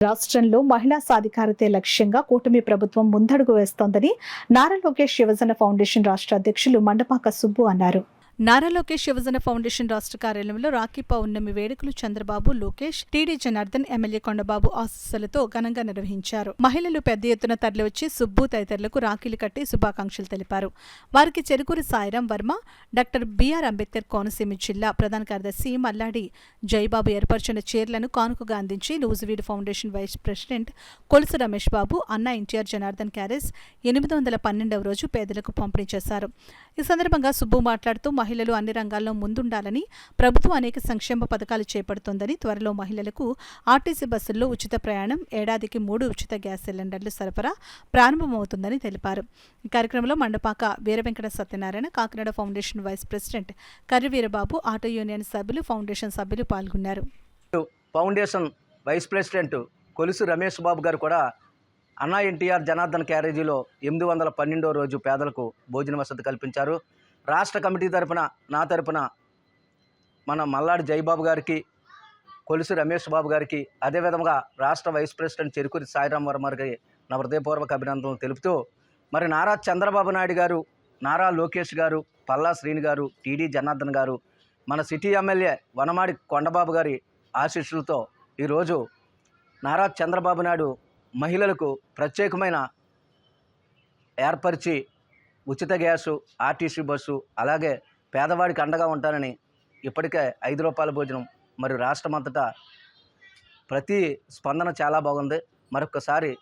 రాష్ట్రంలో మహిళా సాధికారతే లక్ష్యంగా కూటమి ప్రభుత్వం ముందడుగు వేస్తోందని నారా లోకేష్ యువజన ఫౌండేషన్ రాష్ట్ర అధ్యక్షులు మండపాక సుబ్బు అన్నారు. నారా లోకేష్ యువజన ఫౌండేషన్ రాష్ట్ర కార్యాలయంలో రాఖీ పౌర్ణమి వేడుకలు చంద్రబాబు, లోకేష్, టీడీ జనార్దన్, ఎమ్మెల్యే కొండబాబు ఆశీస్సులతో ఘనంగా నిర్వహించారు. మహిళలు పెద్ద ఎత్తున తరలివచ్చి సుబ్బు తదితరులకు రాఖీలు కట్టి శుభాకాంక్షలు తెలిపారు. వారికి చెరుకూరి సాయిరాం వర్మ, డాక్టర్ బిఆర్ అంబేద్కర్ కోనసీమ జిల్లా ప్రధాన కార్యదర్శి మల్లాడి జైబాబు ఏర్పరిచిన చీరలను కానుకగా అందించి Nuzvid foundation vice president Kolusu Ramesh Babu, అన్న ఎన్టీఆర్ జనార్దన్ క్యారేజ్ 812వ రోజు పేదలకు పంపిణీ చేశారు. ఈ సందర్భంగా సుబ్బు మాట్లాడుతూ మహిళలు అన్ని రంగాల్లో ముందుండాలని, ప్రభుత్వం అనేక సంక్షేమ పథకాలు చేపడుతోందని, త్వరలో మహిళలకు ఆర్టీసీ బస్సుల్లో ఉచిత ప్రయాణం, ఏడాదికి 3 ఉచిత గ్యాస్ సిలిండర్లు సరఫరా ప్రారంభమవుతుందని తెలిపారు. ఈ కార్యక్రమంలో Mandapaka Veeravenkata Satyanarayana, Kakinada foundation vice president Karri Veerababu, auto union సభ్యులు, ఫౌండేషన్ సభ్యులు పాల్గొన్నారు. Foundation vice president Kolusu Ramesh Babu గారు కూడా అన్నా ఎన్టీఆర్ జనార్దన్ క్యారేజీలో 812వ రోజు పేదలకు భోజన వసతి కల్పించారు. రాష్ట్ర కమిటీ తరపున, నా తరపున మన మల్లాడి జైబాబు గారికి, కొలుసు రమేష్ బాబు గారికి, అదేవిధంగా రాష్ట్ర వైస్ ప్రెసిడెంట్ చెరుకూరి సాయిరాం వర్మ గారికి నా హృదయపూర్వక అభినందనలు తెలుపుతూ, మరి నారా చంద్రబాబు నాయుడు గారు, నారా లోకేష్ గారు, పల్లా శ్రీని గారు, టీడీ జనార్దన్ గారు, మన సిటీ ఎమ్మెల్యే వనమాడి కొండబాబు గారి ఆశీస్సులతో ఈరోజు నారా చంద్రబాబు నాయుడు మహిళలకు ప్రత్యేకమైన ఏర్పరిచి ఉచిత గ్యాసు, ఆర్టీసీ బస్సు, అలాగే పేదవాడికి అండగా ఉంటానని ఇప్పటికే 5 రూపాయల భోజనం మరి రాష్ట్రమంతటా ప్రతి స్పందన చాలా బాగుంది. మరొకసారి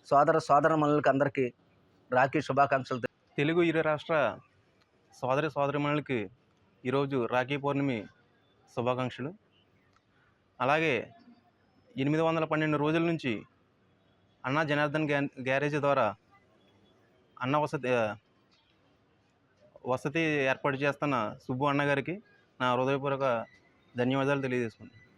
సోదరమణులకి అందరికీ రాఖీ శుభాకాంక్షలు. తెలుగు ఇరు రాష్ట్ర సోదరిమణులకి ఈరోజు రాఖీ పౌర్ణమి శుభాకాంక్షలు. అలాగే 812 రోజుల నుంచి అన్నా జనార్దన్ గ్యారేజ్ ద్వారా అన్న వసతి ఏర్పాటు చేస్తున్న సుబ్బు అన్నగారికి నా హృదయపూర్వక ధన్యవాదాలు తెలియజేసుకుంటాను.